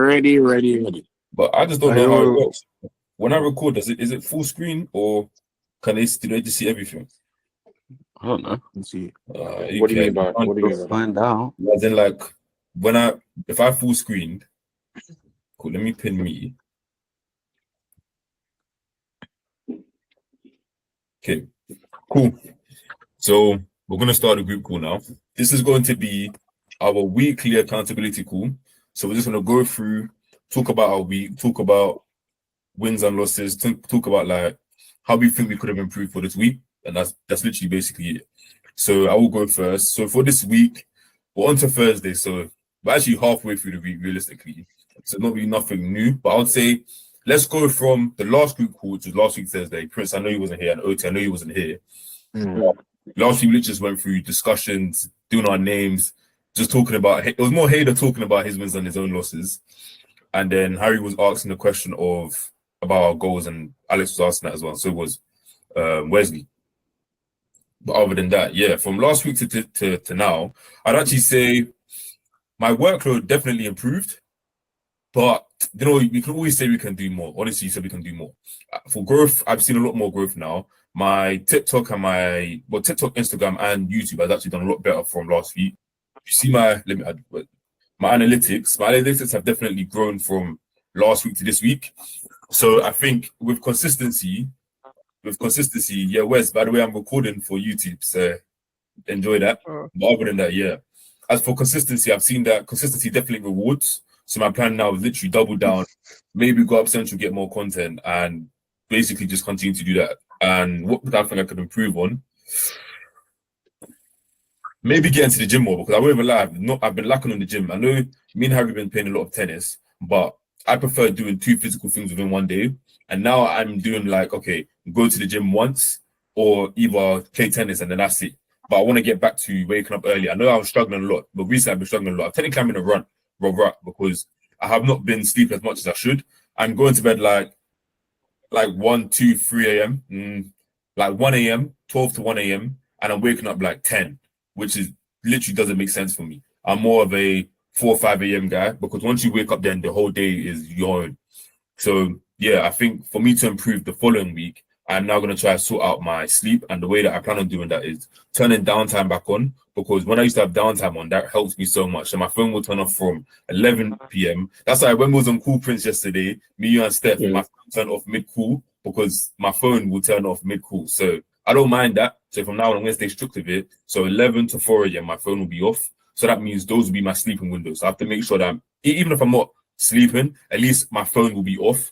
Ready. But I just don't know how it works. When I record, is it full screen or do they just see everything? I don't know. Let's see. What do you mean by? Find out. As in, like, if I full screened, cool. Let me pin me. Okay, cool. So we're gonna start a group call now. This is going to be our weekly accountability call. So we're just gonna go through, talk about our week, talk about wins and losses, talk about like how we think we could have improved for this week, and that's literally basically it. So I will go first. So for this week, we're on to Thursday. So we're actually halfway through the week, realistically. So not really nothing new, but I would say let's go from the last group call, which was last week Thursday. Prince, I know you wasn't here, and OT, I know you wasn't here. Last week we just went through discussions, doing our names, just talking about. It was more Hader talking about his wins and his own losses, and then Harry was asking the question about our goals, and Alex was asking that as well. So it was Wesley. But other than that, yeah, from last week to now, I'd actually say my workload definitely improved. But we can always say we can do more. Honestly, you said we can do more. For growth, I've seen a lot more growth now. My TikTok and TikTok, Instagram, and YouTube has actually done a lot better from last week. You see my analytics. My analytics have definitely grown from last week to this week. So I think with consistency, yeah, Wes, by the way, I'm recording for YouTube, so enjoy that. But other than that, yeah. As for consistency, I've seen that consistency definitely rewards. So my plan now is literally double down, maybe go up central, get more content, and basically just continue to do that. And what would I think I could improve on? Maybe get into the gym more, because I won't even lie, I've been lacking on the gym. I know me and Harry have been playing a lot of tennis, but I prefer doing 2 physical things within one day. And now I'm doing like, okay, go to the gym once or either play tennis and then that's it. But I want to get back to waking up early. I know I was struggling a lot, but recently I've been struggling a lot. Technically, I'm in a rut because I have not been sleeping as much as I should. I'm going to bed like 1, 2, 3 a.m. Like 1 a.m., 12 to 1 a.m. And I'm waking up like 10, which is literally doesn't make sense for me. I'm more of a 4 or 5 a.m. guy, because once you wake up, then the whole day is your own. So yeah, I think for me to improve the following week, I'm now going to try to sort out my sleep. And the way that I plan on doing that is turning downtime back on, because when I used to have downtime on, that helps me so much. So my phone will turn off from 11 p.m. That's why when we was on Cool Prince yesterday, me, you, and Steph, my phone turned off mid-cool, because my phone will turn off mid-cool. So I don't mind that. So from now on, I'm going to stay strict with it. So 11 to 4 a.m., my phone will be off. So that means those will be my sleeping windows. So I have to make sure that even if I'm not sleeping, at least my phone will be off.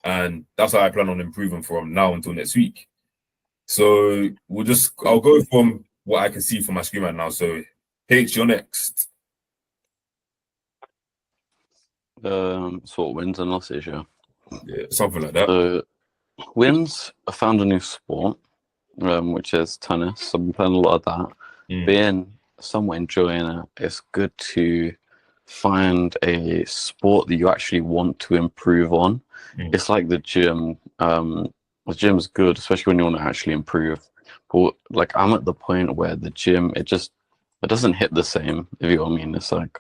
And that's how I plan on improving from now until next week. So I'll go from what I can see from my screen right now. So H, you're next. Sort of wins and losses, yeah. Yeah, something like that. Wins, I found a new sport, which is tennis. I've been playing a lot of that. Being somewhat enjoying it, it's good to find a sport that you actually want to improve on. It's like the gym. The gym's good, especially when you want to actually improve. But like, I'm at the point where the gym, it doesn't hit the same, if you know what I mean. It's like,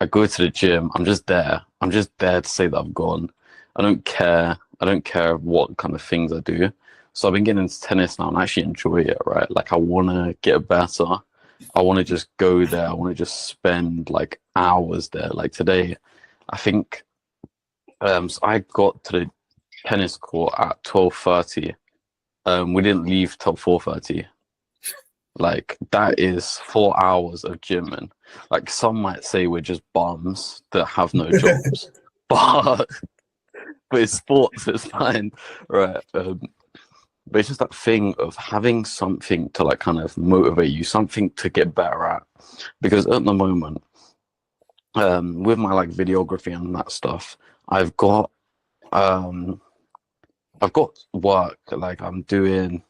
I go to the gym, I'm just there to say that I've gone. I don't care what kind of things I do. So I've been getting into tennis now and I actually enjoy it, right? Like, I want to get better. I want to just go there. I want to just spend like hours there. Like today, I think so I got to the tennis court at 12:30. We didn't leave till 4:30. Like, that is 4 hours of gymming. Like, some might say we're just bums that have no jobs, but it's sports, it's fine, right? But it's just that thing of having something to like kind of motivate you, something to get better at. Because at the moment, with my like videography and that stuff, I've got work like I'm doing.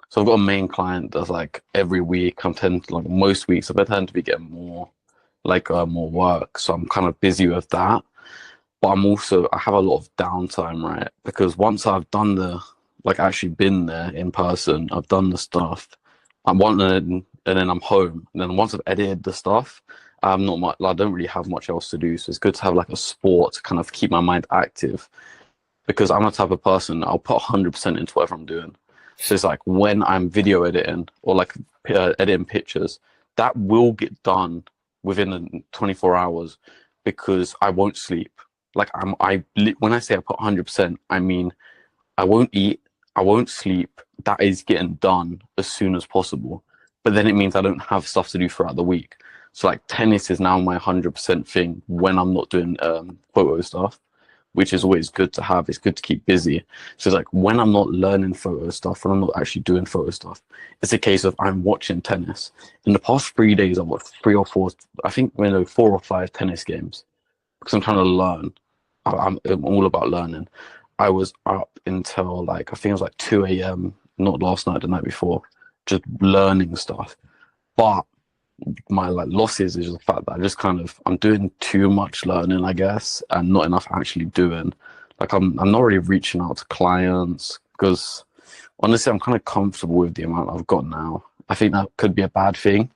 So I've got a main client that's like every week. Most weeks I tend to be getting more work. So I'm kind of busy with that. But I have a lot of downtime, right? Because once I've done actually been there in person, I've done the stuff, and then I'm home. And then once I've edited the stuff I'm not much. I don't really have much else to do, so it's good to have like a sport to kind of keep my mind active. Because I'm the type of person, I'll put 100% into whatever I'm doing. So it's like when I'm video editing or like editing pictures, that will get done within the 24 hours because I won't sleep. Like when I say I put 100%, I mean I won't eat, I won't sleep. That is getting done as soon as possible. But then it means I don't have stuff to do throughout the week. So like tennis is now my 100% thing when I'm not doing photo stuff, which is always good to have. It's good to keep busy. So it's like when I'm not learning photo stuff, when I'm not actually doing photo stuff, it's a case of I'm watching tennis. In the past 3 days, I've watched 3 or 4, I think, 4 or 5 tennis games because I'm trying to learn. I'm all about learning. I was up until like, I think it was like 2 a.m., not last night, the night before, just learning stuff. But my like losses is just the fact that I'm doing too much learning, I guess, and not enough actually doing. Like I'm not really reaching out to clients because honestly I'm kind of comfortable with the amount I've got now. I think that could be a bad thing.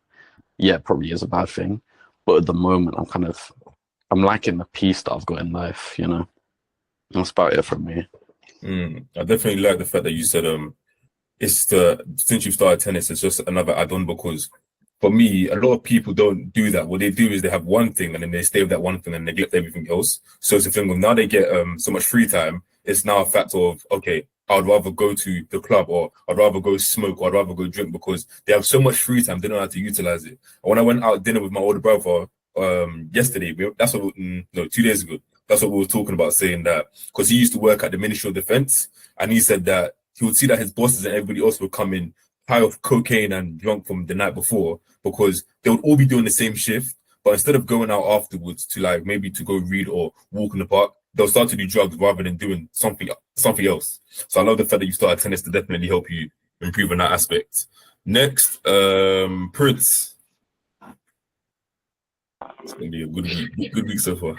Yeah, it probably is a bad thing. But at the moment I'm liking the peace that I've got in life, you know. That's about it from me. I definitely like the fact that you said since you've started tennis, it's just another add-on because for me, a lot of people don't do that. What they do is they have one thing and then they stay with that one thing and neglect everything else. So it's a thing of now they get so much free time. It's now a factor of, okay, I'd rather go to the club or I'd rather go smoke or I'd rather go drink because they have so much free time, they don't know how to utilize it. And when I went out dinner with my older brother yesterday, 2 days ago, that's what we were talking about, saying that because he used to work at the Ministry of Defense and he said that he would see that his bosses and everybody else would come in high off cocaine and drunk from the night before because they would all be doing the same shift. But instead of going out afterwards to like maybe to go read or walk in the park, they'll start to do drugs rather than doing something else. So I love the fact that you started tennis to definitely help you improve on that aspect. Next, Prince. It's gonna be a good week so far.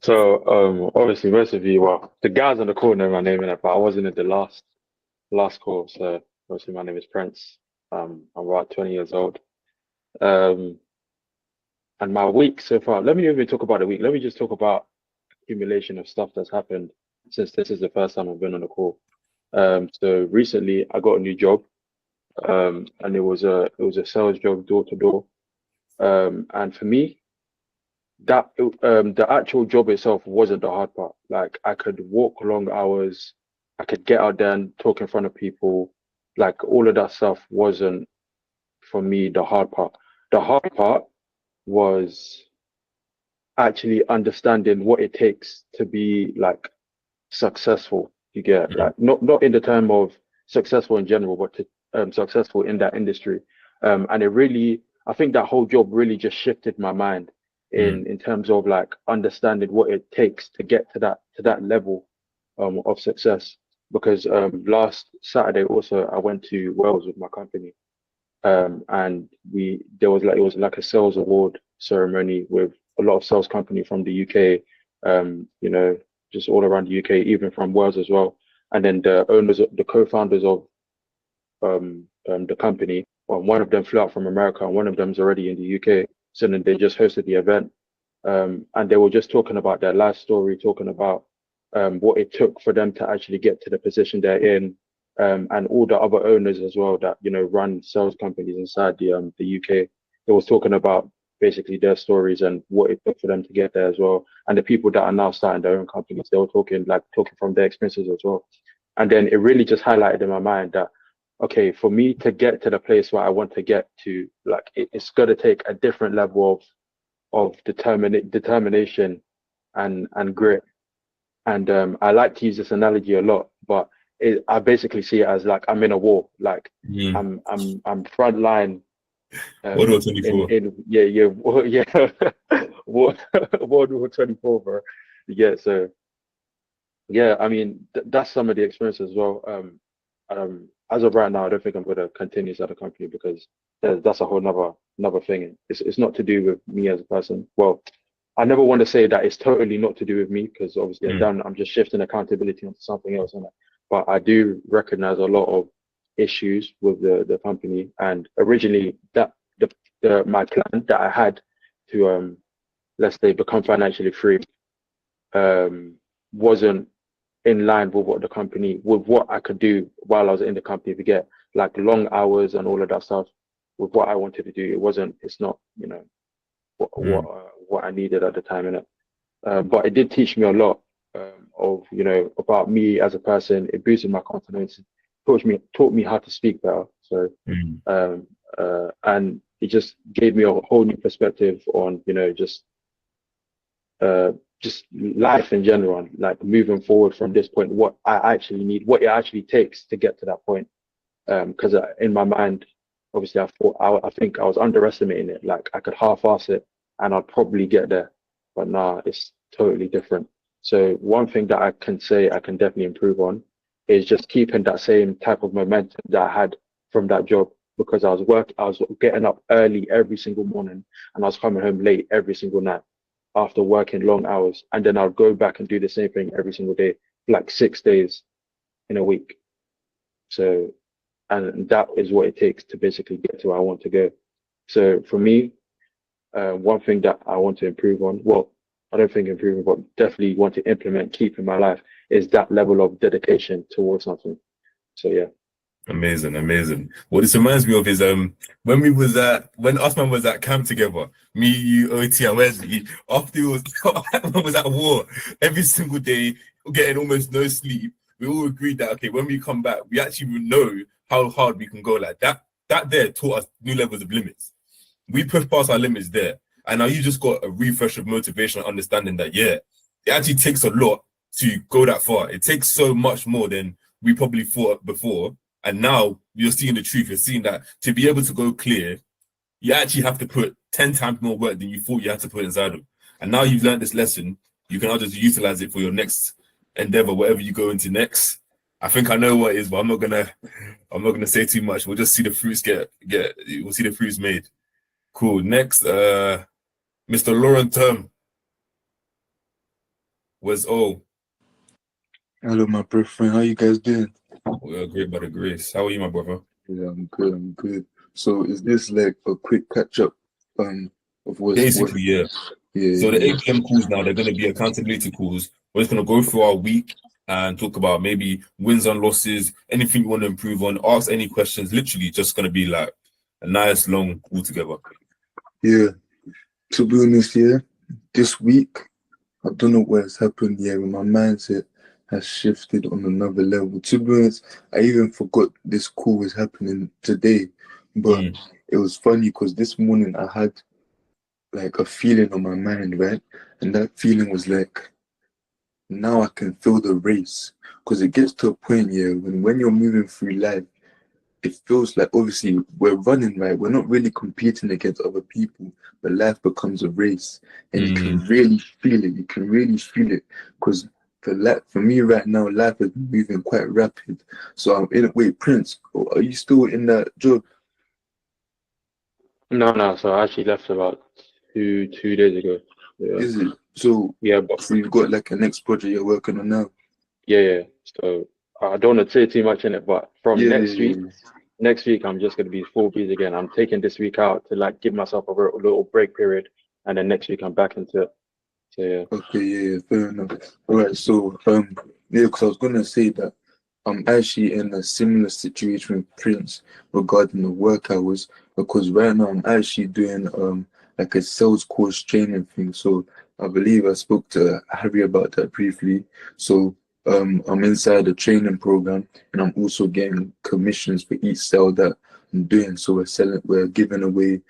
So obviously most of you, well, the guys on the call know my name in it, but I wasn't in the last call. So obviously my name is Prince. I'm about 20 years old. And my week so far, let me even talk about the week. Let me just talk about accumulation of stuff that's happened since this is the first time I've been on the call. So recently I got a new job, and it was a sales job door to door. And for me, the actual job itself wasn't the hard part. Like I could walk long hours, I could get out there and talk in front of people. Like all of that stuff wasn't for me the hard part. The hard part was actually understanding what it takes to be like successful. You get like not in the term of successful in general, but to successful in that industry. And it really, I think that whole job really just shifted my mind in terms of like understanding what it takes to get to that level of success. Because last Saturday also I went to Wales with my company, and it was like a sales award ceremony with a lot of sales company from the UK, you know, just all around the UK, even from Wales as well. And then the co-founders of the company, well, one of them flew out from America and one of them's already in the UK. So then they just hosted the event, and they were just talking about their life story, talking about what it took for them to actually get to the position they're in, and all the other owners as well that run sales companies inside the UK. They was talking about basically their stories and what it took for them to get there as well, and the people that are now starting their own companies. They were talking from their experiences as well, and then it really just highlighted in my mind that okay, for me to get to the place where I want to get to, like it's got to take a different level of determination and grit. And I like to use this analogy a lot, but I basically see it as like I'm in a war, like I'm front line. World War 24. World War 24, bro. Yeah, so yeah, I mean that's some of the experience as well. As of right now, I don't think I'm going to continue at the company because that's a whole another thing. It's not to do with me as a person. Well, I never want to say that it's totally not to do with me because obviously I'm just shifting accountability onto something else. But I do recognize a lot of issues with the company. And originally my plan that I had to let's say become financially free wasn't in line with what I could do while I was in the company to get like long hours and all of that stuff with what I wanted to do. It's not, what I needed at the time, innit? But it did teach me a lot of, about me as a person. It boosted my confidence, taught me how to speak better. So, and it just gave me a whole new perspective on, just life in general, like moving forward from this point, what I actually need, what it actually takes to get to that point. Because in my mind, obviously, I think I was underestimating it. Like I could half-ass it, and I'd probably get there. But nah, it's totally different. So one thing that I can say I can definitely improve on is just keeping that same type of momentum that I had from that job, because I was getting up early every single morning, and I was coming home late every single night after working long hours, and then I'll go back and do the same thing every single day, like 6 days in a week. So, and that is what it takes to basically get to where I want to go. So for me, one thing that I want to improve on, well, I don't think improving, but definitely want to implement, keep in my life, is that level of dedication towards something. So yeah. Amazing, amazing. What this reminds me of is when Osman was at camp together, me, you, OT, and Wesley. After Osman was at war every single day, getting almost no sleep. We all agreed that okay, when we come back, we actually know how hard we can go. Like that there taught us new levels of limits. We pushed past our limits there, and now you just got a refresh of motivation, and understanding that it actually takes a lot to go that far. It takes so much more than we probably thought before. And now you're seeing the truth. You're seeing that to be able to go clear, you actually have to put 10 times more work than you thought you had to put inside of. And now you've learned this lesson, you can now just utilize it for your next endeavor, whatever you go into next. I think I know what it is, but I'm not gonna say too much. We'll just see the fruits we'll see the fruits made. Cool. Next, Mr. Lauren Term was Hello, my bro friend. How you guys doing? We're great by the grace. How are you, my brother? Yeah, I'm good. I'm good. So, is this like a quick catch up of what's Basically, yeah. So the 8 p.m. calls now, they're going to be accountability calls. We're just going to go through our week and talk about maybe wins and losses, anything you want to improve on, ask any questions. Literally just going to be like a nice long call together. Yeah. To be honest, this week, I don't know what has happened but my mindset has shifted on another level. To be honest, I even forgot this call was happening today. But it was funny because this morning I had like a feeling on my mind, right? And that feeling was like, now I can feel the race. Because it gets to a point, when you're moving through life, it feels like obviously we're running, right? We're not really competing against other people, but life becomes a race. And you can really feel it. You can really feel it. Because for me right now, life is moving quite rapid. So I'm in. Wait, Prince, are you still in that job? No. So I actually left about two days ago. Yeah. Is it? So yeah, but so you've got like a next project you're working on now? yeah. So I don't want to say too much in it, but from next week I'm just gonna be full busy again. I'm taking this week out to like give myself a little break period, and then next week I'm back into it. So yeah. Okay, fair enough. All right, so because I was gonna say that I'm actually in a similar situation with Prince regarding the work hours, because right now I'm actually doing like a sales course training thing. So I believe I spoke to Harry about that briefly. So I'm inside the training program, and I'm also getting commissions for each sale that I'm doing. So we're giving away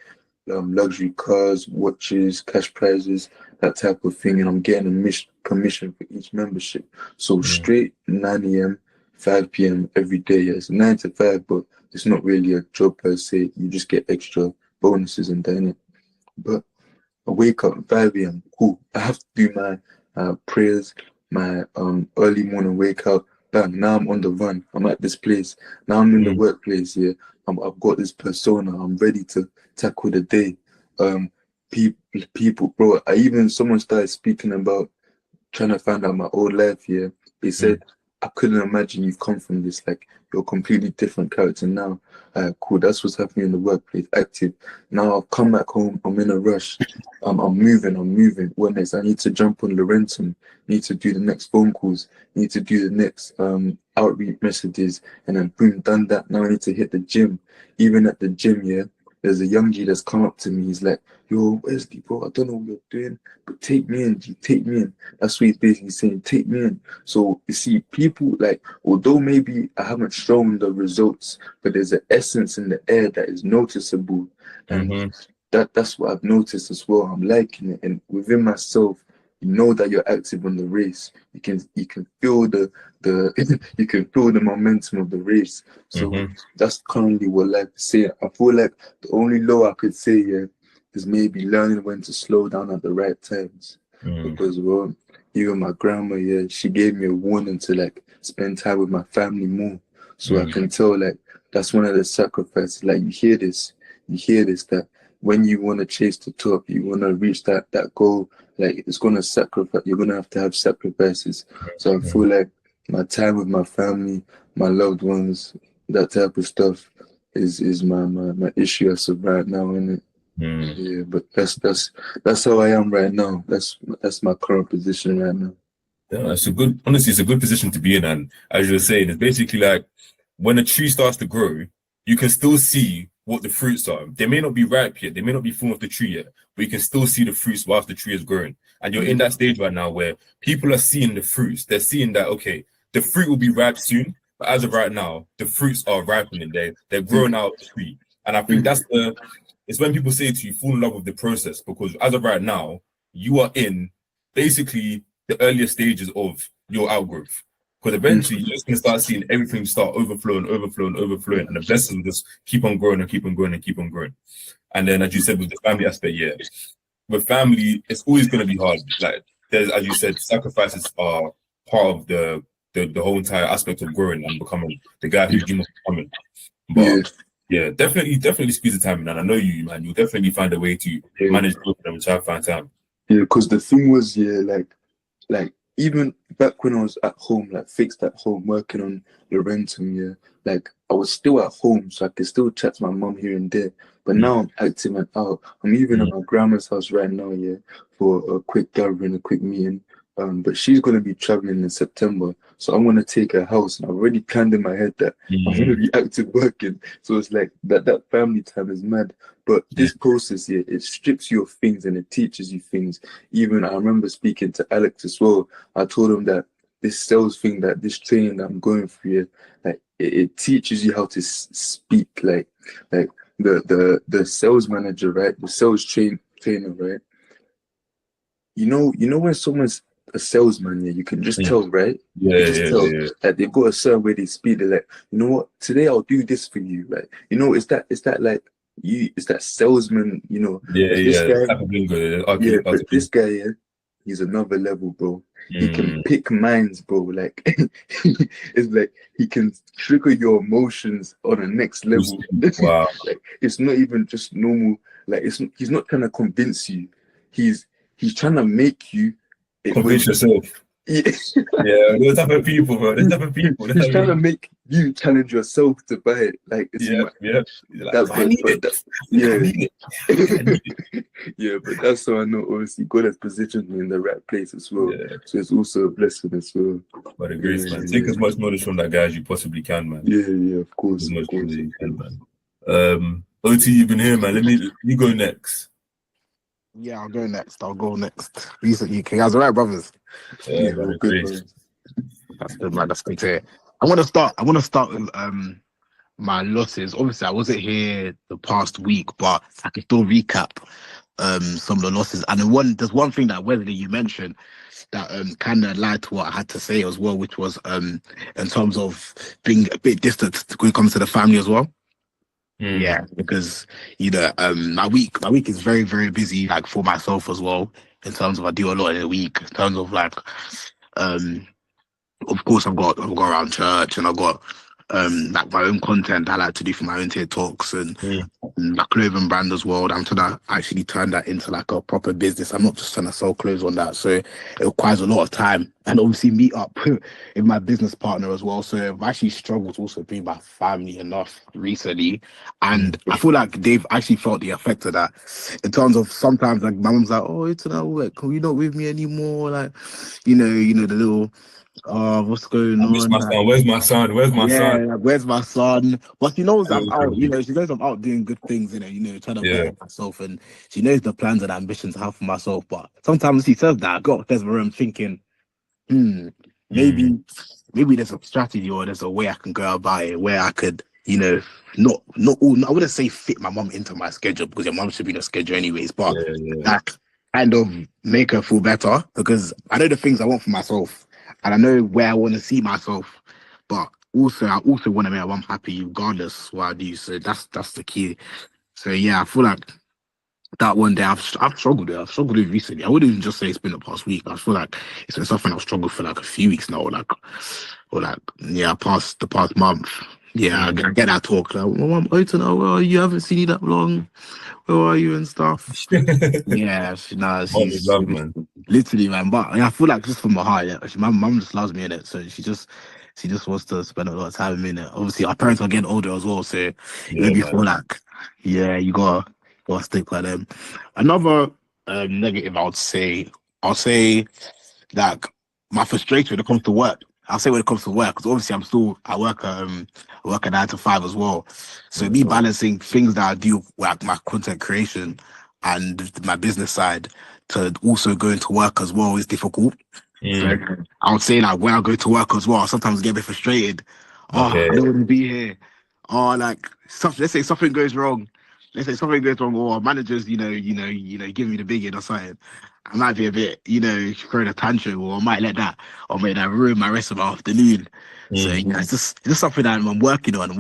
luxury cars, watches, cash prizes, that type of thing, and I'm getting a commission for each membership. So straight 9 a.m., 5 p.m. every day. It's 9 to 5, but it's not really a job per se. You just get extra bonuses and that. But I wake up at 5 a.m. Cool. I have to do my prayers, my early morning wake up. Bang, now I'm on the run. I'm at this place. Now I'm in the workplace here. I've got this persona. I'm ready to tackle the day. People, bro. Someone started speaking about trying to find out my old life here. They said I couldn't imagine you've come from this. Like, you're a completely different character now. Cool. That's what's happening in the workplace. Active. Now I've come back home. I'm in a rush. I'm moving. What next? I need to jump on Laurentum. Need to do the next phone calls. Need to do the next outreach messages. And then boom, done that. Now I need to hit the gym. Even at the gym, yeah, there's a young G that's come up to me. He's like, yo, Wesley, bro, I don't know what you're doing, but take me in, G, take me in. That's what he's basically saying, take me in. So you see, people, like, although maybe I haven't shown the results, but there's an essence in the air that is noticeable. And that's what I've noticed as well. I'm liking it. And within myself, you know that you're active on the race. You can feel the you can feel the momentum of the race. So that's currently what I like to say. I feel like the only low I could say here is maybe learning when to slow down at the right times. Because well, even my grandma, yeah, she gave me a warning to like spend time with my family more. So I can tell like that's one of the sacrifices. Like you hear this that when you want to chase the top, you want to reach that goal, like it's going to sacrifice, you're going to have sacrifices. So I feel like my time with my family, my loved ones, that type of stuff is my issue as of right now, innit? Yeah, but that's how I am right now. That's my current position right now. Yeah, it's a good position to be in. And as you're saying, it's basically like when a tree starts to grow, you can still see what the fruits are. They may not be ripe yet, they may not be full of the tree yet, but you can still see the fruits whilst the tree is growing. And you're in that stage right now where people are seeing the fruits. They're seeing that, okay, the fruit will be ripe soon, but as of right now, the fruits are ripening. They're growing out of the tree. And I think it's when people say to you, fall in love with the process, because as of right now, you are in basically the earlier stages of your outgrowth. Because eventually you're just going to start seeing everything start overflowing, and the blessings will just keep on growing and keep on growing and keep on growing. And then, as you said, with the family aspect, yeah, with family, it's always going to be hard. Like, there's, as you said, sacrifices are part of the whole entire aspect of growing and becoming the guy who you dream of becoming. But yeah, definitely squeeze the time in. And I know you, man, you'll definitely find a way to manage both of them and try to find time. Yeah, because the thing was, yeah, like even back when I was at home, like fixed at home, working on Laurentum, yeah, like I was still at home, so I could still chat to my mom here and there. But now I'm active and out. I'm even at my grandma's house right now, yeah, for a quick gathering, a quick meeting. But she's going to be traveling in September, so I'm going to take her house. And I've already planned in my head that I'm going to be active working. So it's like that family time is mad. But this process here, it strips you of things and it teaches you things. Even I remember speaking to Alex as well. I told him that this sales thing, that this training that I'm going through here, like it teaches you how to speak. Like the sales manager, right? The sales trainer, right? You know when someone's a salesman, yeah, you can just tell, right? Yeah. That they've got a certain way they speak. They're like, you know what? Today I'll do this for you, right? You know, it's that like you, it's that salesman. You know, but this guy, yeah, he's another level, bro. He can pick minds, bro. Like it's like he can trigger your emotions on a next level. Wow. Like it's not even just normal. Like he's not trying to convince you. He's trying to make you convince yourself. Yeah, those type of people, bro. Those type of people. He's trying to make you challenge yourself to buy it. Like, it's yeah, but that's how I know. Obviously, God has positioned me in the right place as well. Yeah. So it's also a blessing as well. By the grace, man. Take as much knowledge from that guy as you possibly can, man. Yeah, of course. As much as you can, man. OT, you've been here, man. Let me go next. Yeah, I'll go next. Recently, you guys, all right, brothers? Yeah, good. Bro. That's good, man. That's good to hear. I want to start with my losses. Obviously, I wasn't here the past week, but I can still recap some of the losses. And there's one thing that Wesley you mentioned that kind of lied to what I had to say as well, which was in terms of being a bit distant when it comes to the family as well. Yeah, because my week is very, very busy, like for myself as well, in terms of I do a lot in a week, in terms of like of course I've got around church, and I've got like my own content I like to do for my own TikToks and my clothing brand as well. I'm trying to actually turn that into like a proper business. I'm not just trying to sell clothes on that, so it requires a lot of time and obviously meet up with my business partner as well. So I've actually struggled to also be my family enough recently, and I feel like they've actually felt the effect of that. In terms of sometimes, like my mom's like, "Oh, it's not work. Can you not with me anymore?" Like, the little, "Oh, what's going I miss on?" my Like, son. Where's my son? Where's my yeah, son? like, where's my son? But she knows I'm out. Yeah. She knows I'm out doing good things. Trying to Yeah. better myself, and she knows the plans and ambitions I have for myself. But sometimes she says that I got upstairs my room thinking, hmm, Mm. maybe there's a strategy or there's a way I can go about it where I could, not all. I wouldn't say fit my mom into my schedule because your mom should be in a schedule anyways, but Yeah, yeah. that kind of make her feel better because I know the things I want for myself and I know where I want to see myself, but I also want to make my mom happy regardless what I do. So that's the key. So yeah, I feel like that one day I've struggled with. I've struggled with recently. I wouldn't even just say it's been the past week. I feel like it's been something I've struggled for like a few weeks now, past the past month. Yeah, I get that talk. Like, well, I'm open. Oh, well, you haven't seen you that long. Where are you and stuff? Yeah, Mom is she's love, man. literally, man. But I feel like just from my heart, yeah, my mum just loves me in it. So she just wants to spend a lot of time with me in it. Obviously, our parents are getting older as well, so it Yeah, made me man. feel like, yeah, you gotta stick by them. Another negative, I'll say like my frustration when it comes to work. I'll say when it comes to work, because obviously I work a 9 to 5 as well. So me balancing things that I do like my content creation and my business side to also go into work as well is difficult. So I would say like when I go to work as well, I sometimes get a bit frustrated. Oh, Okay. I don't want to be here. Oh, like let's say something goes wrong. Let's say something goes wrong, or managers, give me the big in or something. I might be a bit, throwing a tantrum, or I might let that, or make that ruin my rest of my afternoon. So it's just something that I'm working on,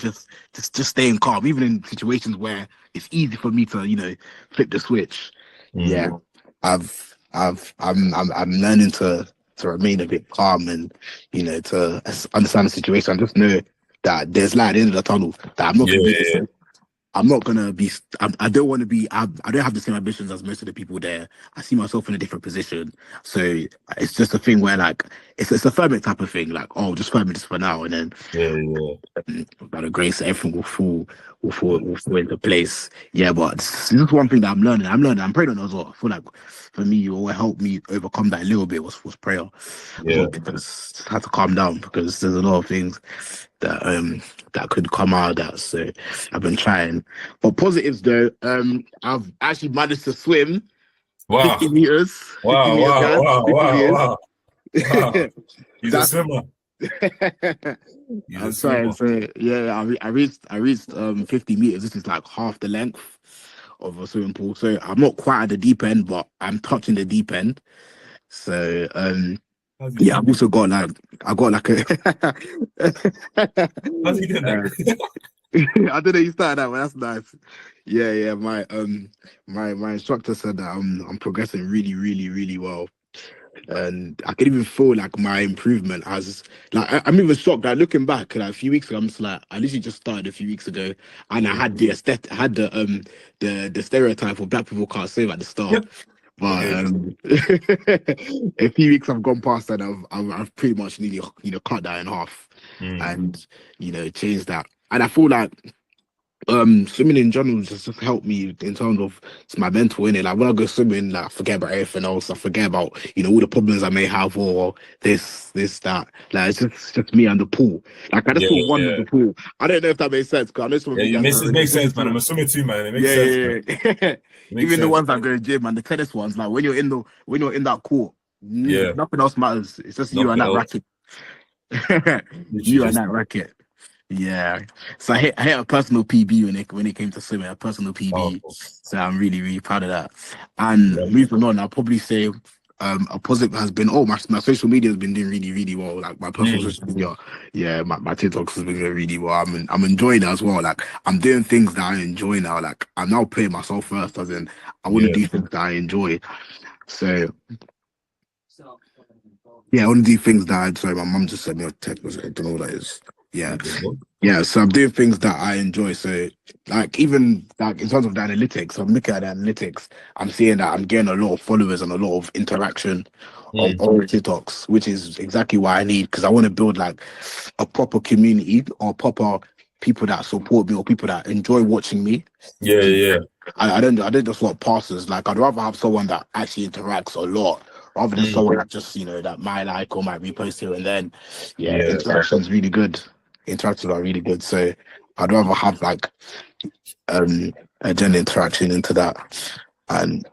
just staying calm, even in situations where it's easy for me to, flip the switch. Yeah, I'm learning to remain a bit calm and to understand the situation. I just know that there's light at the end of the tunnel. That Yeah, yeah. I'm not gonna be. I don't want to be. I don't have the same ambitions as most of the people there. I see myself in a different position. So it's just a thing where like it's a firming type of thing. Like, oh, just firm it just for now, and then Yeah, yeah. by the grace, everything will fall into place. Yeah, but this is one thing that I'm learning. I'm praying on it as well. I feel like for me, what will help me overcome that a little bit was prayer. As Yeah. well, because I had to calm down because there's a lot of things that could come out of that. So I've been trying. But positives though, I've actually managed to swim Wow. 50 meters. 50 Wow, meters, wow, guys. wow, 50 wow, meters. wow. Wow. He's a That's swimmer. He's a I'm trying. swimmer. So yeah, I reached 50 meters. This is like half the length of a swimming pool. So I'm not quite at the deep end, but I'm touching the deep end. So How's he yeah, doing I've also got like a How's he doing that? I don't know you started that, but that's nice. Yeah. My instructor said that I'm progressing really, really, really well. And I can even feel like my improvement as like I'm even shocked. Like looking back, like a few weeks ago, I'm just like I literally just started a few weeks ago, and I had the aesthetic, I had the stereotype of black people can't swim at the start. But Okay. a few weeks have gone past, and I've pretty much nearly cut that in half, and changed that. And I feel like swimming in general just helped me in terms of it's my mental in it. Like when I go swimming, like I forget about everything else. I forget about all the problems I may have or that. Like it's just me and the pool. Like I just Yeah, feel one with yeah. the pool. I don't know if that makes sense because I know some of Yeah, you it guys makes, are it already makes swimming sense, man. I'm too. a swimmer too, man. It makes Yeah, sense, man. yeah, yeah. It makes Even the sense. ones that go to gym and the tennis ones, like when you're in that court, Yeah. nothing else matters. It's just you and Nothing that else. racket. Literally You and just that racket. Yeah. So I hit a personal PB when it came to swimming, a personal PB. powerful. So I'm really, really proud of that. And Yeah. moving on, I'll probably say a positive has been my social media has been doing really, really well. Like my personal social media, yeah, my TikToks has been doing really well. I'm enjoying it as well. Like I'm doing things that I enjoy now. Like I'm now putting myself first, as in I want to Yeah. do things that I enjoy. So yeah, I want to do things that sorry, my mum just sent me a text message. I don't know what that is. Yeah. Okay, bro. Yeah, so I'm doing things that I enjoy. So, like, even like in terms of the analytics, I'm looking at the analytics. I'm seeing that I'm getting a lot of followers and a lot of interaction of TikToks, which is exactly what I need because I want to build like a proper community or proper people that support me or people that enjoy watching me. Yeah. I don't just want passes. Like I'd rather have someone that actually interacts a lot rather than someone that just that might like or might repost here and then. Interaction's really good. Interactions are really good. So I'd rather have like a gen interaction into that, and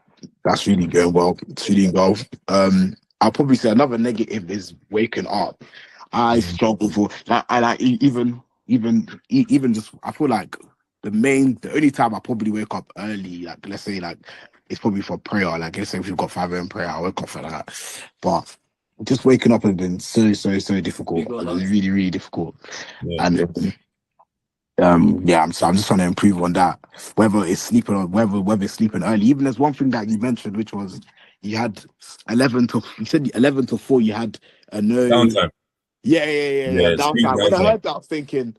that's really going well. It's really going well. I'll probably say another negative is waking up. I struggle for like I like even just I feel like the only time I probably wake up early, like let's say like it's probably for prayer. Like let's say if we've got 5 a.m. prayer, I wake up for that. But just waking up has been so difficult. It's really, really difficult. And I'm just trying to improve on that. Whether it's sleeping or whether it's sleeping early. Even there's one thing that you mentioned, which was you had 11 to 4. You had a no Downtime. Yeah. Downtime. When I Downtime. heard that, I was thinking,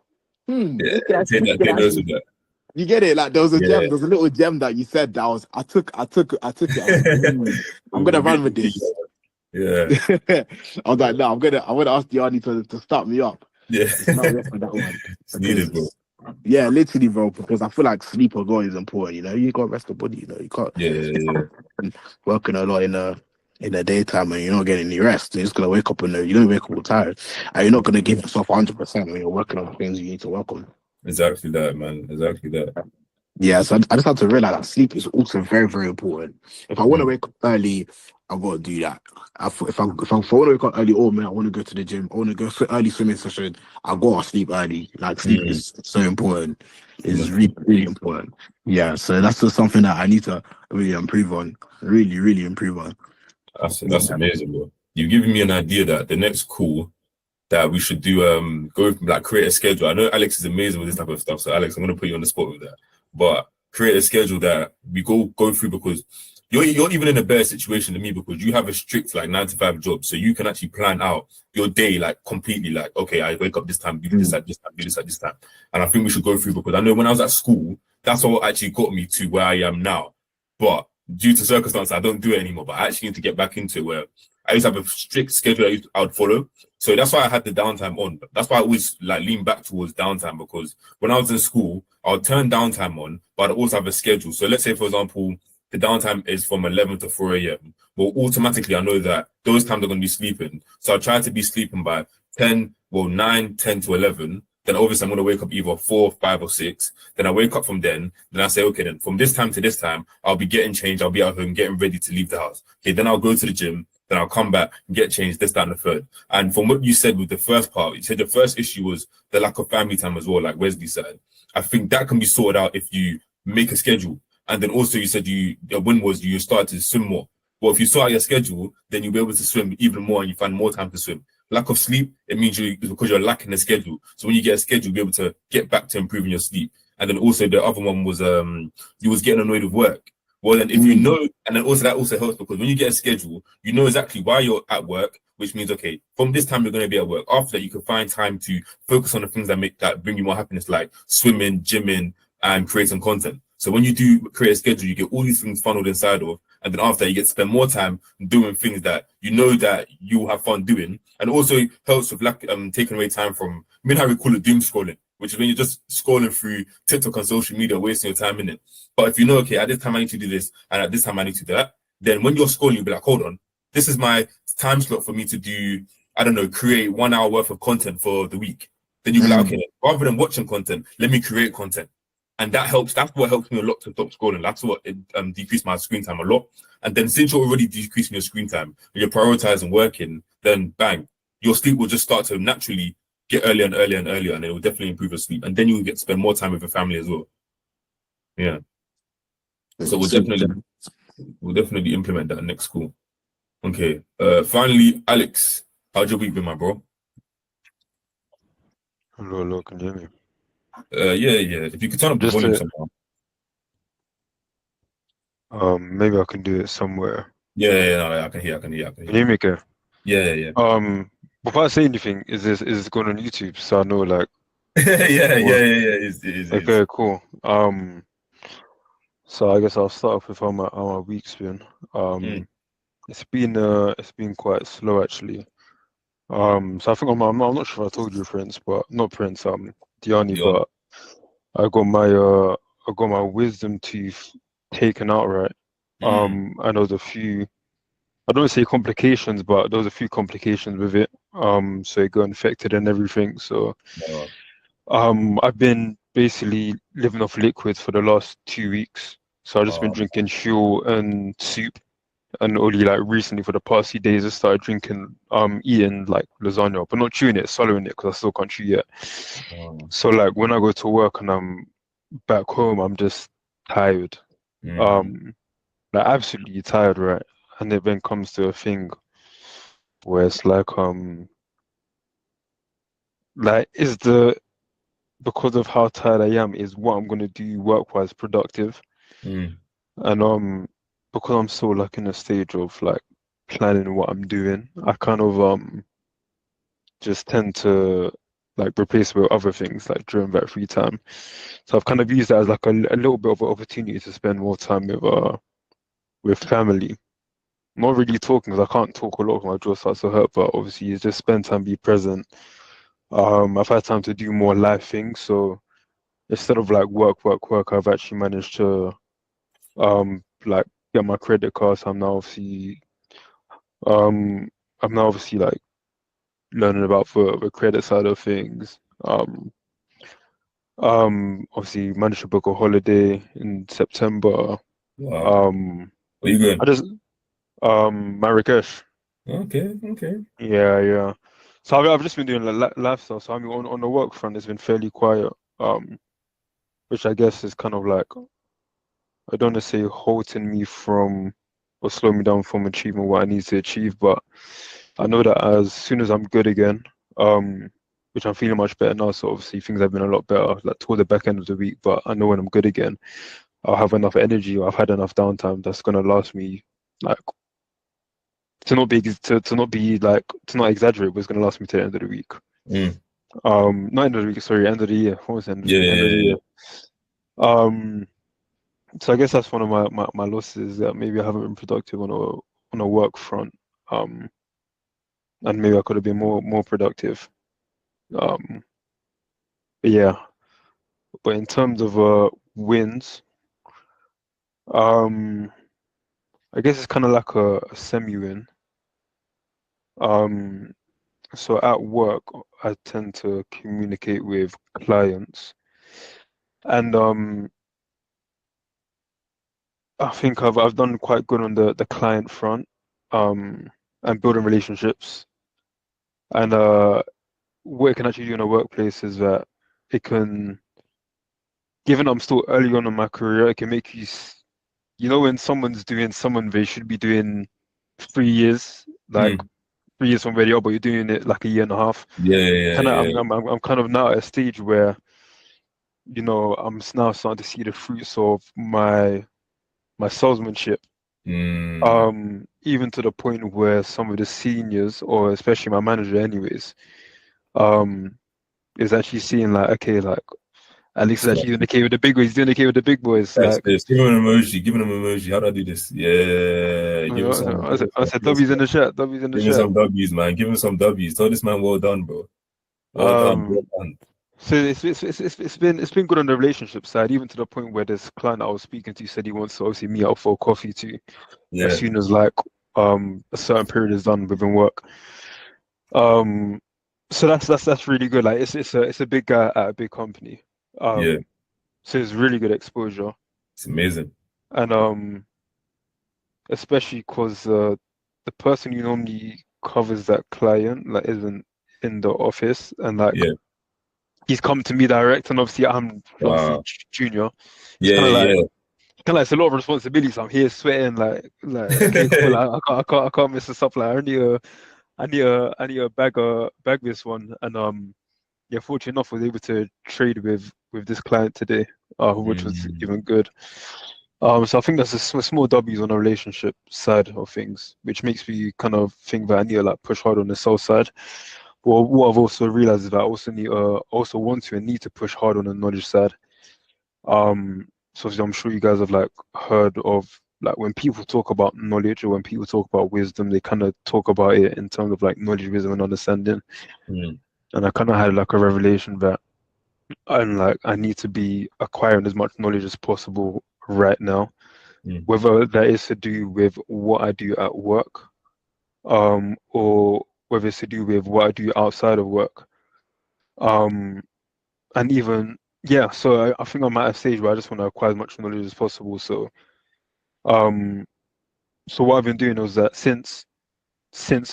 Take notes of that. You get it? Like there was a gem, there was a little gem that you said that I took it. I was like, I'm gonna run with this. Yeah. I was like, no, I'm gonna ask Dearenee to start me up. Yeah. Start me up for that one. It's needed, bro. Yeah, literally, bro, because I feel like sleep as well is important. You gotta rest the body. You can't. Working a lot in the daytime and you're not getting any rest. You're just gonna wake up and you don't wake up tired, and you're not gonna give yourself 100% when you're working on things you need to work on. Exactly that, man. Exactly that. Yeah, so I just have to realize that sleep is also very, very important. If I want to wake up early, I've got to do that. If I want to wake up early, man, I want to go to the gym, I want to go for early swimming session, I've got to sleep early. Like sleep is so important. It's really, really important. Yeah, so that's just something that I need to really improve on. Really, really improve on. That's amazing, bro. You've given me an idea that the next call that we should do create a schedule. I know Alex is amazing with this type of stuff, so Alex, I'm gonna put you on the spot with that. But create a schedule that we go through because you're even in a better situation than me because you have a strict 9 to 5 job, so you can actually plan out your day completely. Okay, I wake up this time, do this at this time, do this at this time, and I think we should go through because I know when I was at school, that's what actually got me to where I am now. But due to circumstances, I don't do it anymore. But I actually need to get back into it where I used to have a strict schedule I would follow. So that's why I had the downtime on. That's why I always lean back towards downtime because when I was in school, I would turn downtime on, but I'd also have a schedule. So let's say, for example, the downtime is from 11 to 4 a.m. Well, automatically, I know that those times are going to be sleeping. So I try to be sleeping by 9, 10 to 11. Then obviously I'm going to wake up either 4, 5 or 6. Then I wake up from then I say, okay, then from this time to this time, I'll be getting changed. I'll be at home getting ready to leave the house. Okay, then I'll go to the gym. Then I'll come back and get changed, this, that, and the third. And from what you said with the first part, you said the first issue was the lack of family time as well, like Wesley said. I think that can be sorted out if you make a schedule. And then also you said the win was you start to swim more. Well, if you sort out your schedule, then you'll be able to swim even more and you find more time to swim. Lack of sleep, it means because you're lacking a schedule. So when you get a schedule, you'll be able to get back to improving your sleep. And then also the other one was you was getting annoyed with work. Well, then if you know, and then also that also helps because when you get a schedule, you know exactly why you're at work, which means, okay, from this time you're going to be at work. After that, you can find time to focus on the things that bring you more happiness, like swimming, gymming, and creating content. So when you do create a schedule, you get all these things funneled inside of, and then after that, you get to spend more time doing things that you know that you will have fun doing, and also helps with taking away time from, how we call it doom scrolling, which is when you're just scrolling through TikTok and social media, wasting your time in it. But if you know, okay, at this time I need to do this, and at this time I need to do that, then when you're scrolling, you'll be like, hold on, this is my time slot for me to do, create 1 hour worth of content for the week. Then you'll be like, okay, rather than watching content, let me create content. And that helps. That's what helps me a lot to stop scrolling. That's what decreased my screen time a lot. And then since you're already decreasing your screen time and you're prioritizing working, then bang, your sleep will just start to naturally get earlier and earlier and earlier, and it will definitely improve your sleep. And then you will get to spend more time with your family as well. Yeah. So we'll definitely implement that next school. Okay. Finally, Alex, how's your week been, my bro? Hello, can you hear me? Yeah. If you could turn up the volume somehow. Maybe I can do it somewhere. Yeah, I can hear. Can you hear me, okay? Yeah. Before I say anything, is this going on YouTube so I know like? Yeah. It is. Okay, cool. So I guess I'll start off with how my week's been. it's been quite slow actually. So I think I'm not sure if I told you, Prince, but not Prince, Dearenee, Yeah. but I got my wisdom tooth taken out, right? And there was a few, I don't want to say complications, but there was a few complications with it. So it got infected and everything. So Uh, I've been basically living off liquids for the last 2 weeks. So I've just been uh, drinking fuel and soup. And only like recently for the past few days I started drinking eating like lasagna, but not chewing it, swallowing it because I still can't chew yet. uh, So like when I go to work and I'm back home, I'm just tired. mm, Um like absolutely tired, right? And it then comes to a thing where it's like is the because of how tired I am, is what I'm gonna do work-wise productive? mm, And because I'm still like in a stage of like planning what I'm doing, I kind of just tend to like replace it with other things like during that free time. So I've kind of used that as like a little bit of an opportunity to spend more time with family. Not really talking because I can't talk a lot because my jaw starts to hurt, but obviously you just spend time, be present. I've had time to do more life things, so instead of like work, I've actually managed to like get my credit cards. Um I'm now obviously like learning about the credit side of things. Obviously managed to book a holiday in September. wow. Um, Where you I going? just Marrakesh. Okay, okay. Yeah, yeah. So I've just been doing like lifestyle. So I mean, on the work front, it's been fairly quiet. Which I guess is kind of like I don't want to say halting me from or slow me down from achieving what I need to achieve, but I know that as soon as I'm good again, which I'm feeling much better now. So obviously things have been a lot better like toward the back end of the week. But I know when I'm good again, I'll have enough energy or I've had enough downtime that's gonna last me like to not be like to not exaggerate, but it's gonna last me to the end of the week. Mm. Not end of the week, sorry, end of the year. What was the end of the Yeah, week? End yeah, of the yeah. year. Um, so I guess that's one of my losses that maybe I haven't been productive on a work front. Um, and maybe I could have been more productive. Um, but yeah. But in terms of wins, um, I guess it's kind of like a semi-win. Um, so at work, I tend to communicate with clients, and I think I've done quite good on the client front, um, and building relationships. And what it can actually do in a workplace is that it can, given I'm still early on in my career, it can make you, you know, when someone's doing someone they should be doing 3 years, like Mm. 3 years from where they are, but you're doing it like a year and a half. Yeah, yeah, Kind of, yeah. I'm kind of now at a stage where, now starting to see the fruits of my salesmanship. Mm. Even to the point where some of the seniors, or especially my manager, anyways, um, is actually seeing like, okay, like Alex is So, actually doing okay with the big boys. He's doing okay with the big boys. yes, Like, yes. Give him an emoji. Give him an emoji. How do I do this? Yeah. Give him some. Give him I some. said, Give him W's in some, the chat. W's in the give him chat. some W's, man. Give him some W's. Tell this man, well done, bro. Well done. Well Um, done. so it's been good on the relationship side, even to the point where this client I was speaking to said he wants to obviously meet up for coffee too, as Yeah. soon as like a certain period is done within work. Um, so that's really good. Like it's a big guy at a big company. Yeah. Um, so it's really good exposure, It's amazing. and especially because the person who normally covers that client like isn't in the office, and like Yeah. he's come to me direct, and obviously I'm obviously Wow. junior. It's Yeah, kind of like yeah, it's a lot of responsibility. So I'm here sweating like okay, cool. yeah. Like, I can't mess this up. Like I need a bag this one, and yeah, fortunate enough, was able to trade with this client today, which was Mm. even good. So I think that's small W's on the relationship side of things, which makes me kind of think that I need to like push hard on the sales side. Well, what I've also realized is that I also want to and need to push hard on the knowledge side. So obviously I'm sure you guys have like heard of like when people talk about knowledge or when people talk about wisdom, they kind of talk about it in terms of like knowledge, wisdom, and understanding. Mm. And I kind of had like a revelation that I need to be acquiring as much knowledge as possible right now, Mm. whether that is to do with what I do at work, or whether it's to do with what I do outside of work. And even yeah, so I think I'm at a stage where I just want to acquire as much knowledge as possible. So um so what I've been doing was that since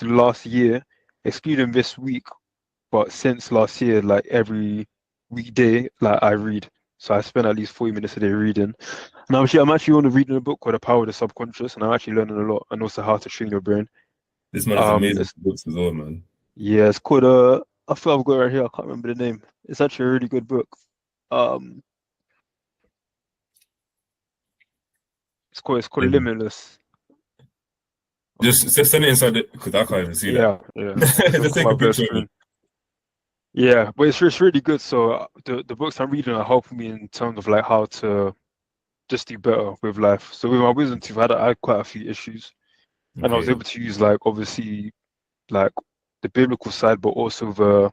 last year, excluding this week, but since last year, like every weekday, like I read. So I spend at least 40 minutes a day reading. And I'm actually on reading a book called The Power of the Subconscious, and I'm actually learning a lot, and also how to train your brain. This man is amazing It's, books as well, man. yeah, it's called I feel I've got it right here. I can't remember the name. It's actually a really good book. Um, it's called Yeah. Limitless. Just send it inside it because I can't even see that. Yeah. Just take a picture of it. Yeah, but it's really good. So the books I'm reading are helping me in terms of like how to just do better with life. So with my wisdom tooth, I had quite a few issues, and I was Okay. able to use like obviously like the biblical side, but also the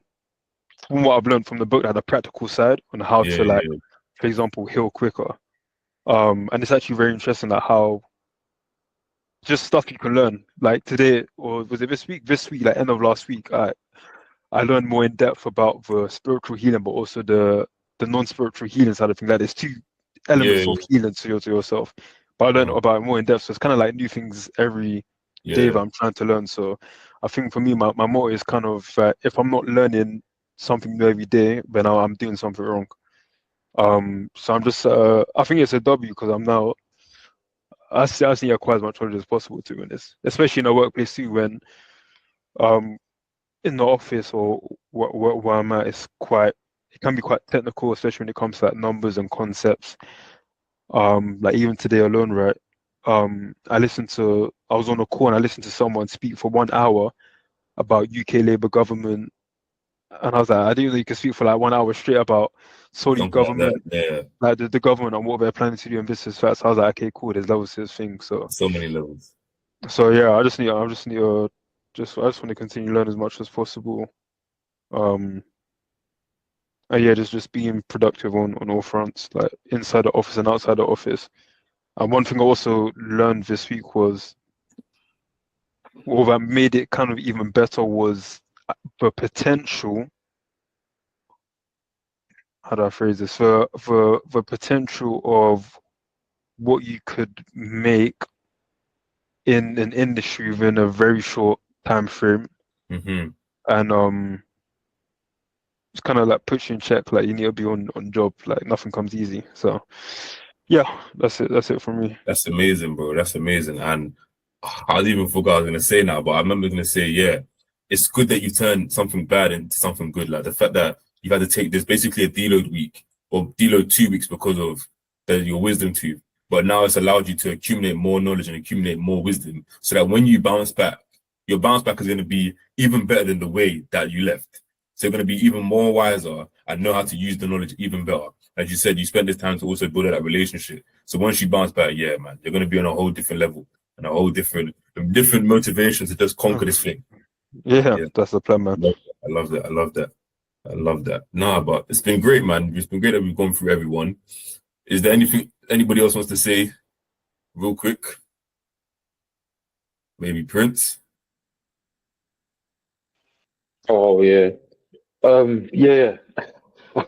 from what I've learned from the book, like the practical side on how Yeah, to like, yeah. for example, heal quicker. And it's actually very interesting like how just stuff you can learn. Like today, or was it this week? This week, like end of last week, I learned more in depth about the spiritual healing, but also the non-spiritual healing side of things. Like there's two Yeah, elements of healing to yourself. But I learned uh, about it more in depth. So it's kind of like new things every day that yeah. I'm trying to learn. So I think for me, my motto is kind of if I'm not learning something new every day, then I'm doing something wrong. So I'm just I think it's a W because I'm now I see acquire as much knowledge as possible to be honest, especially in a workplace too when um in the office or where I'm at, it can be quite technical, especially when it comes to like numbers and concepts. Like even today alone, right? I was on a call and I listened to someone speak for 1 hour about UK Labour government, and I was like, I didn't know you could speak for like 1 hour straight about solely Something like that. government, Yeah. like the government and what they're planning to do in business facts. I was like, okay, cool. There's levels to this thing. So many levels. So yeah, I just need to I just want to continue learning as much as possible. Um, And yeah, just being productive on all fronts, like inside the office and outside the office. And one thing I also learned this week was, well, that made it kind of even better was the potential. How do I phrase this? The potential of what you could make in an industry within a very short time frame, Mm-hmm. and it's kind of like puts you in check. Like you need to be on job. Like nothing comes easy. So yeah, that's it. That's it for me. That's amazing, bro. That's amazing. And I even forgot I was gonna say now, but I remember gonna say, yeah, it's good that you turned something bad into something good. Like the fact that you've had to take this basically a deload week or deload 2 weeks because of your wisdom tooth. But now it's allowed you to accumulate more knowledge and accumulate more wisdom so that when you bounce back, your bounce back is going to be even better than the way that you left. So you're going to be even more wiser and know how to use the knowledge even better. As you said, you spent this time to also build that relationship. So once you bounce back, yeah, man, you're going to be on a whole different level and a whole different motivation to just conquer this thing. Yeah, Yeah, that's the plan, man. I love that. I love that. I love that. Nah, but it's been great, man. It's been great that we've gone through everyone. Is there anything anybody else wants to say real quick? Maybe Prince? Oh yeah. Yeah.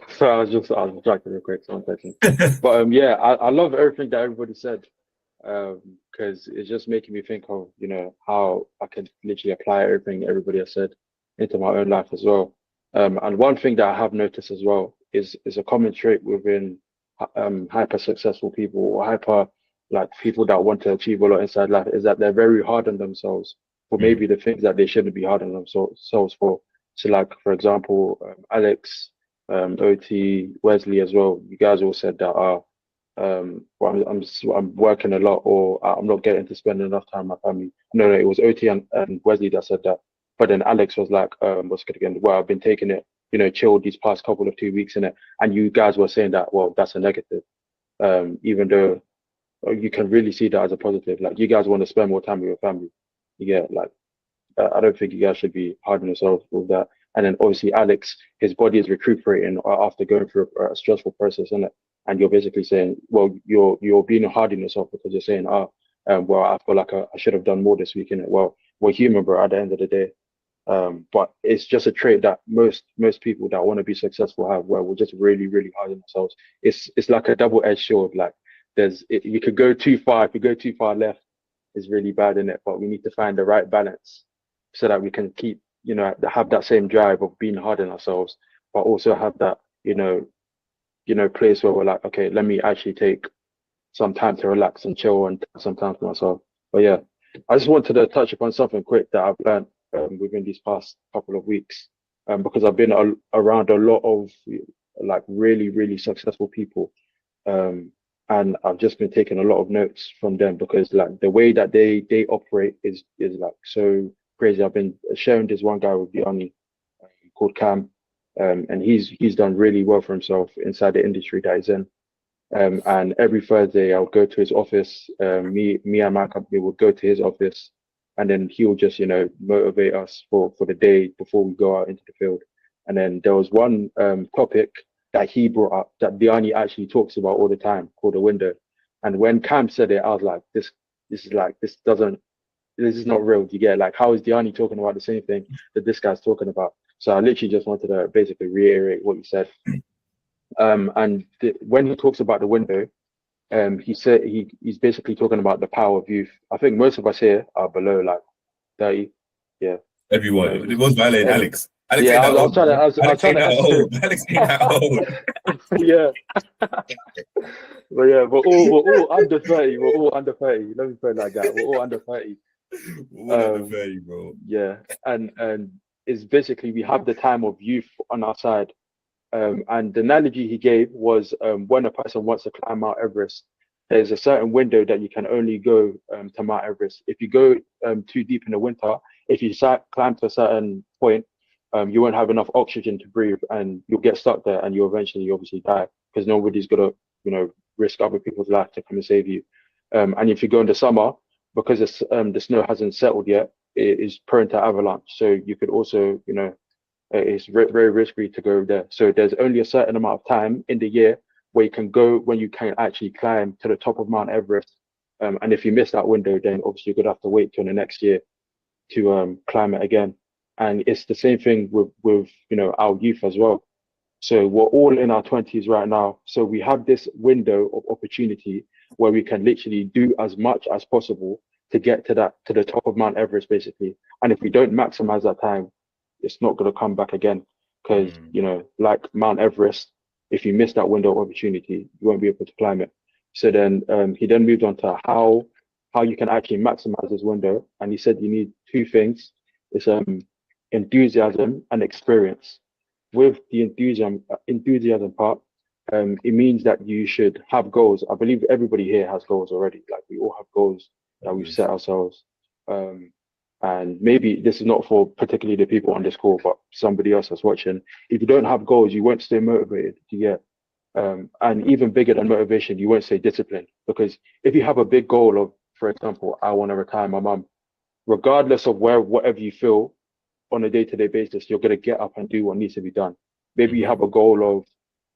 So I was distracted real quick, so I'm thinking. But yeah, I love everything that everybody said. Because it's just making me think of, how I can literally apply everything everybody has said into my own life as well. And one thing that I have noticed as well is a common trait within hyper successful people or hyper like people that want to achieve a lot inside life is that they're very hard on themselves for maybe the things that they shouldn't be hard on themselves for. So like for example, Alex, OT, Wesley as well. You guys all said that well, I'm working a lot or I'm not getting to spend enough time with my family. No, it was OT and Wesley that said that. But then Alex was like, what's good again? Well, I've been taking it, chilled these past couple of 2 weeks in it. And you guys were saying that, well, that's a negative. Even though you can really see that as a positive. Like, you guys want to spend more time with your family. You get, like, I don't think you guys should be hard on yourselves with that. And then obviously Alex, his body is recuperating after going through a stressful process, isn't it? And you're basically saying, well, you're being hard on yourself because you're saying, well, I feel like I should have done more this week, innit? Well, we're human, bro, at the end of the day. But it's just a trait that most people that want to be successful have, where we're just really, really hard on ourselves. It's like a double-edged sword. Like, you could go too far. If you go too far left, it's really bad in it. But we need to find the right balance so that we can keep, have that same drive of being hard on ourselves, but also have that, place where we're like, okay, let me actually take some time to relax and chill and some time for myself. But yeah, I just wanted to touch upon something quick that I've learned within these past couple of weeks, because I've been around a lot of like really, really successful people, and I've just been taking a lot of notes from them, because like the way that they operate is like so crazy. I've been sharing this one guy with Dearenee, called Cam, and he's done really well for himself inside the industry that he's in. And every Thursday I'll go to his office. Me and my company would go to his office, and then he'll just motivate us for the day before we go out into the field. And then there was one topic that he brought up that Dearenee actually talks about all the time, called the window. And when Cam said it, I was like, this is not real. Do you get it? Like, how is Dearenee talking about the same thing that this guy's talking about? So I literally just wanted to basically reiterate what you said. When he talks about the window, he said he's basically talking about the power of youth. I think most of us here are below like 30. Yeah. Everyone. It was violating Alex. Alex Yeah, ain't I that was old. trying to. Alex ain't that old. Alex ain't that old. Yeah. But yeah, we're all under 30. We're all under 30. Let me put it like that. We're all under 30. We're all under 30, bro. Yeah, and it's basically we have the time of youth on our side. And the analogy he gave was, when a person wants to climb Mount Everest, there's a certain window that you can only go to Mount Everest. If you go too deep in the winter, if you climb to a certain point, you won't have enough oxygen to breathe, and you'll get stuck there, and you'll eventually obviously die, because nobody's gonna risk other people's life to come and save you. And if you go in the summer, because the snow hasn't settled yet, it is prone to avalanche. So you could also it's very risky to go there. So there's only a certain amount of time in the year where you can go, when you can actually climb to the top of Mount Everest. And if you miss that window, then obviously you're gonna have to wait till the next year to climb it again. And it's the same thing with our youth as well. So we're all in our 20s right now. So we have this window of opportunity where we can literally do as much as possible to get to the top of Mount Everest, basically. And if we don't maximize that time, it's not going to come back again, because like Mount Everest, if you miss that window of opportunity, you won't be able to climb it. So then he then moved on to how you can actually maximize this window, and he said you need two things. It's enthusiasm and experience. With the enthusiasm part, it means that you should have goals. I believe everybody here has goals already. Like, we all have goals that we've set ourselves. And maybe this is not for particularly the people on this call, but somebody else that's watching. If you don't have goals, you won't stay motivated. And even bigger than motivation, you won't stay disciplined. Because if you have a big goal of, for example, I want to retire my mum, regardless of whatever you feel on a day-to-day basis, you're going to get up and do what needs to be done. Maybe you have a goal of,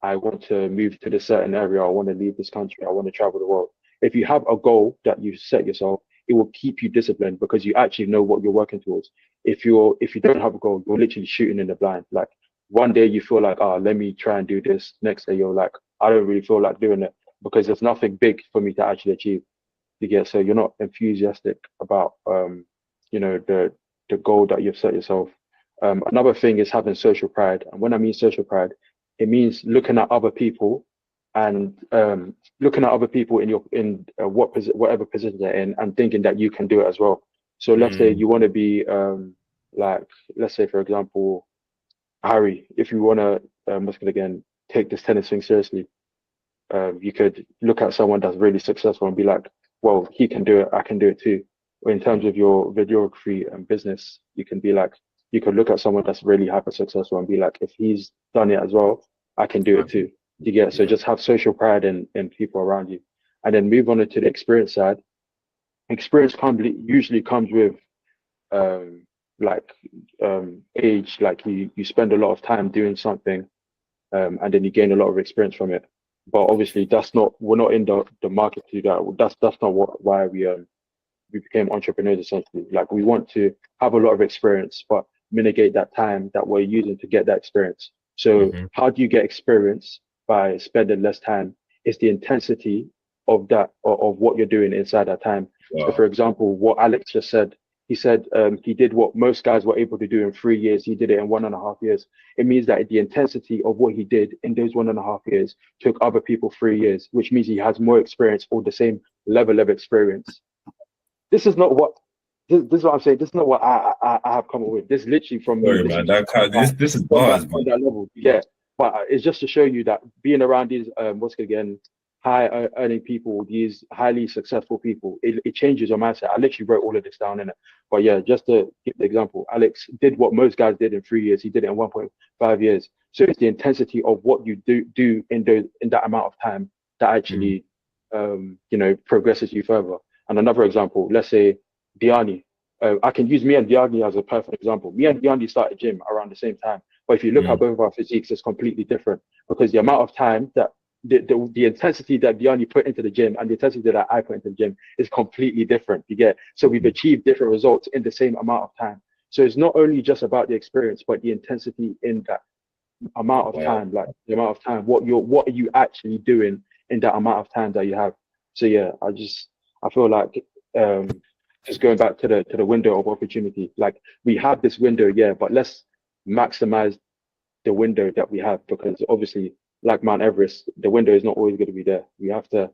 I want to move to this certain area, I want to leave this country, I want to travel the world. If you have a goal that you set yourself, it will keep you disciplined, because you actually know what you're working towards. If you don't have a goal, you're literally shooting in the blind. Like, one day you feel like, let me try and do this. Next day you're like, I don't really feel like doing it, because there's nothing big for me to actually achieve. So you're not enthusiastic about the goal that you've set yourself. Another thing is having social pride. And when I mean social pride, it means looking at other people and in whatever position they're in, and thinking that you can do it as well. So let's say you want to be let's say, for example, Harry, if you want to take this tennis thing seriously, you could look at someone that's really successful and be like, well, he can do it, I can do it too. Or in terms of your videography and business, you could look at someone that's really hyper successful and be like, if he's done it as well, I can do it too. So just have social pride in people around you. and then move on to the experience side. Experience usually comes with like age, like you spend a lot of time doing something, and then you gain a lot of experience from it. But obviously we're not in the market to do that. That's not why we became entrepreneurs essentially. Like we want to have a lot of experience, but mitigate that time that we're using to get that experience. So how do you get experience? By spending less time. It's the intensity of that, of what you're doing inside that time. Wow. So for example, what Alex just said, he said he did what most guys were able to do in 3 years. He did it in 1.5 years. It means that the intensity of what he did in those 1.5 years took other people 3 years, which means he has more experience or the same level of experience. This is not what. This is what I'm saying. This is not what I have come up with. This is literally from me. Sorry, man. This is bars, on that level. Yeah, but it's just to show you that being around these high earning people, these highly successful people, it changes your mindset. I literally wrote all of this down in it. But yeah, just to give the example, Alex did what most guys did in 3 years. He did it in 1.5 years. So it's the intensity of what you do in that amount of time that actually progresses you further. And another example, let's say Dearenee. I can use me and Dearenee as a perfect example. Me and Dearenee started gym around the same time. But if you look at both of our physiques, it's completely different because the amount of time that the intensity that Dearenee put into the gym and the intensity that I put into the gym is completely different. You get, so we've achieved different results in the same amount of time. So it's not only just about the experience, but the intensity in that amount of time, like the amount of time, what are you actually doing in that amount of time that you have. So yeah, I feel like just going back to the window of opportunity, like we have this window, yeah, but let's maximize the window that we have, because obviously, like Mount Everest, the window is not always going to be there. We have to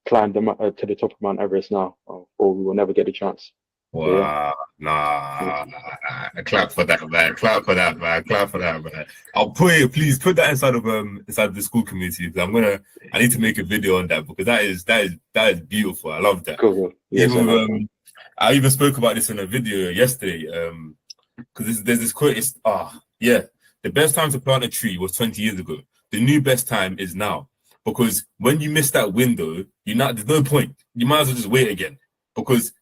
climb to the top of Mount Everest now, or we will never get a chance. Wow, nah, clap for that, man. Clap for that, man. Please put that inside of the Skool community, because I need to make a video on that, because that is beautiful. I love that. Cool. Yes, I even spoke about this in a video yesterday, because there's this quote. The best time to plant a tree was 20 years ago. The new best time is now, because when you miss that window, there's no point. You might as well just wait again, because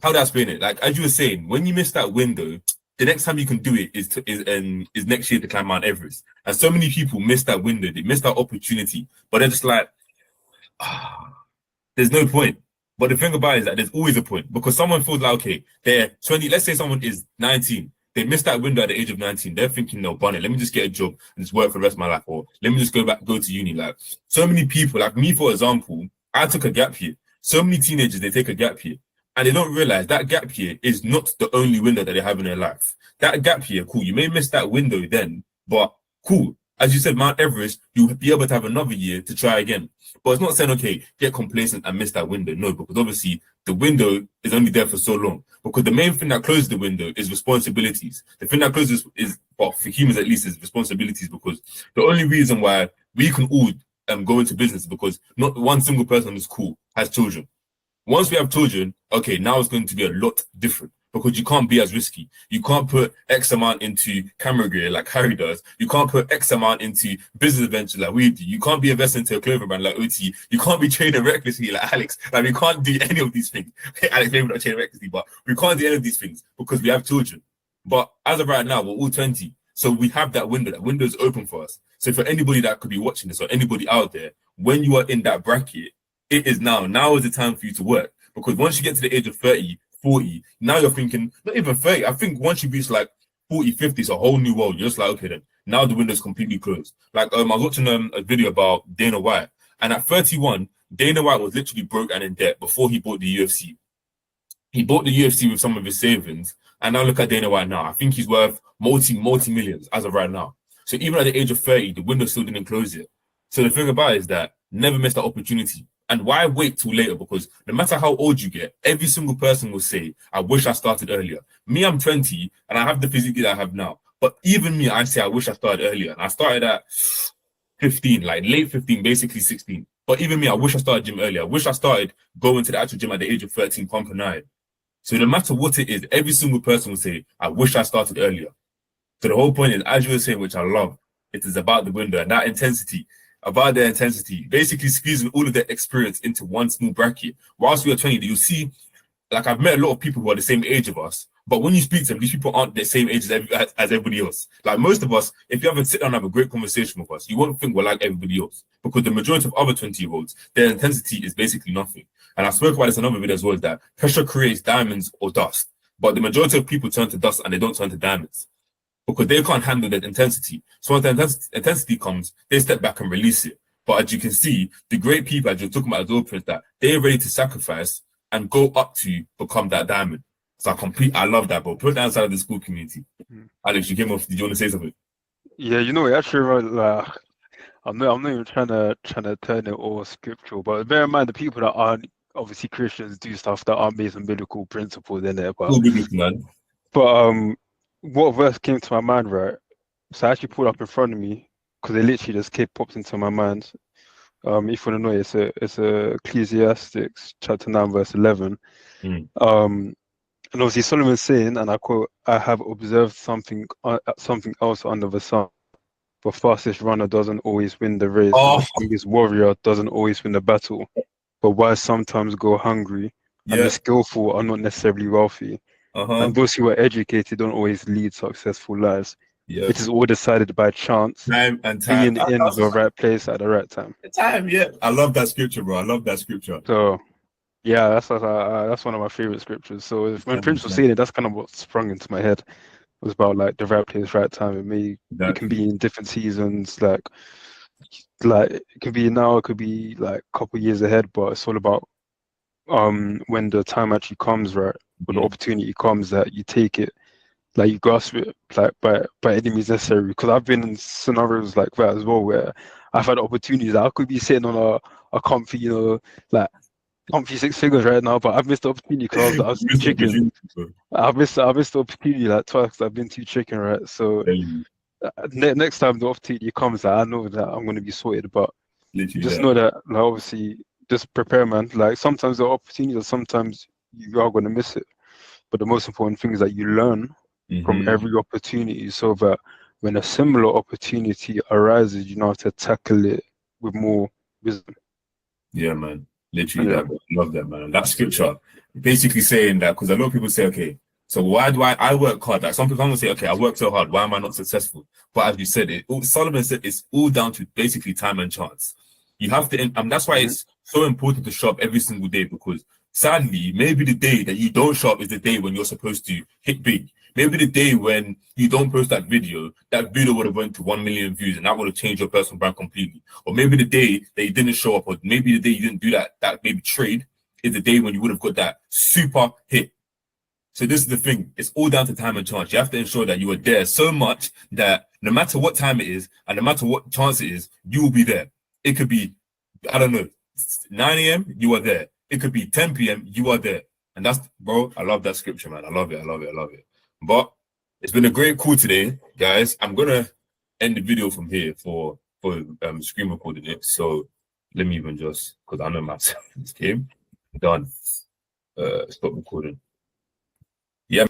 how do I explain it? Like, as you were saying, when you miss that window, the next time you can do it is next year to climb Mount Everest. And so many people miss that window, they miss that opportunity, but they're just like, there's no point. But the thing about it is that there's always a point, because someone feels like, okay, they're 20, let's say someone is 19, they missed that window at the age of 19. They're thinking, no, Bonnet, let me just get a job and just work for the rest of my life, or let me just go to uni. Like, so many people, like me, for example, I took a gap year. So many teenagers, they take a gap year, and they don't realize that gap year is not the only window that they have in their life. That gap year, cool, you may miss that window then, but cool. As you said, Mount Everest, you'll be able to have another year to try again. But it's not saying, okay, get complacent and miss that window. No, because obviously the window is only there for so long. Because the main thing that closes the window is responsibilities. The thing that closes for humans at least, is responsibilities, because the only reason why we can all go into business is because not one single person on this call has children. Once we have children, okay, now it's going to be a lot different, because you can't be as risky. You can't put X amount into camera gear like Harry does. You can't put X amount into business ventures like we do. You can't be investing into a clothing brand like OT. You can't be trading recklessly like Alex. Like, we can't do any of these things. Alex, maybe not trading recklessly, but we can't do any of these things because we have children. But as of right now, we're all 20. So we have that window. That window is open for us. So for anybody that could be watching this, or anybody out there, when you are in that bracket, it is now. Now is the time for you to work. Because once you get to the age of 30, 40, now you're thinking, not even 30, I think once you reach like 40, 50, it's a whole new world. You're just like, okay, then now the window's completely closed. Like, I was watching a video about Dana White, and at 31, Dana White was literally broke and in debt before he bought the UFC. He bought the UFC with some of his savings, and now look at Dana White now. I think he's worth multi-millions as of right now. So even at the age of 30, the window still didn't close yet. So the thing about it is that never miss that opportunity. And why wait till later? Because no matter how old you get, every single person will say, I wish I started earlier. Me, I'm 20, and I have the physique that I have now. But even me, I say I wish I started earlier. And I started at 15, like late 15, basically 16. But even me, I wish I started gym earlier. I wish I started going to the actual gym at the age of 13, pumping iron. So no matter what it is, every single person will say, I wish I started earlier. So the whole point is, as you were saying, which I love, it is about the window and that intensity. about their intensity, basically squeezing all of their experience into one small bracket. Whilst we are 20, you'll see, like I've met a lot of people who are the same age of us, but when you speak to them, these people aren't the same age as everybody else. Like most of us, if you haven't sit down and have a great conversation with us, you won't think we're like everybody else, because the majority of other 20-year-olds, their intensity is basically nothing. And I spoke about this in another video as well, is that pressure creates diamonds or dust, but the majority of people turn to dust and they don't turn to diamonds, because they can't handle that intensity. So when the intensity comes, they step back and release it. But as you can see, the great people, as you're talking about, the Prince, that they're ready to sacrifice and go up to become that diamond. So I love that, bro. Put that inside of the Skool community. Alex, you came off. Did you want to say something? Yeah, you know, actually, I'm not even trying to turn it all scriptural, but bear in mind the people that aren't obviously Christians do stuff that aren't based on biblical principles in there. But Cool business, man. What verse came to my mind, right? So I actually pulled up in front of me because it literally just popped into my mind. If you want to know, it's Ecclesiastes chapter 9 verse 11. And obviously Solomon's saying, and I quote, "I have observed something else under the sun. The fastest runner doesn't always win the race. And the strongest warrior doesn't always win the battle. But wise sometimes go hungry, and the skillful are not necessarily wealthy. And those who are educated don't always lead successful lives. It is all decided by chance, time and being in the right place at the right time." I love that scripture, bro. I love that scripture. So, yeah, that's one of my favorite scriptures. So when Prince was saying it, that's kind of what sprung into my head. It was about like the right place, right time. It can be in different seasons, like it could be now, it could be like a couple years ahead, but it's all about when the time actually comes, right? When the opportunity comes, that you take it, like you grasp it, like by any means necessary. Because I've been in scenarios like that as well, where I've had opportunities. I could be sitting on a comfy, like comfy six figures right now, but I've missed the opportunity because I was too chicken. I've missed the opportunity like twice because I've been too chicken, right? So next time the opportunity comes, I know that I'm going to be sorted. But just know that, like, obviously, just prepare, man. Like sometimes the opportunities, sometimes you are going to miss it. But the most important thing is that you learn from every opportunity, so that when a similar opportunity arises, you know how to tackle it with more wisdom. Yeah, man. Literally, that. Love that, man. That scripture basically saying that, because a lot of people say, okay, so why do I work hard? Like some people say, okay, I work so hard, why am I not successful? But as you said, Solomon said it's all down to basically time and chance. You have to, and that's why it's so important to show up every single day, because sadly, maybe the day that you don't show up is the day when you're supposed to hit big. Maybe the day when you don't post that video would have went to 1 million views, and that would have changed your personal brand completely. Or maybe the day that you didn't show up, or maybe the day you didn't do that maybe trade is the day when you would have got that super hit. So this is the thing. It's all down to time and chance. You have to ensure that you are there so much that no matter what time it is, and no matter what chance it is, you will be there. It could be, I don't know, 9 a.m., you are there. It could be 10 p.m., you are there. And that's, bro, I love that scripture, man. I love it. But it's been a great call today, guys. I'm gonna end the video from here for screen recording it. So let me even just, because I know myself, this game done. Stop recording. Yeah.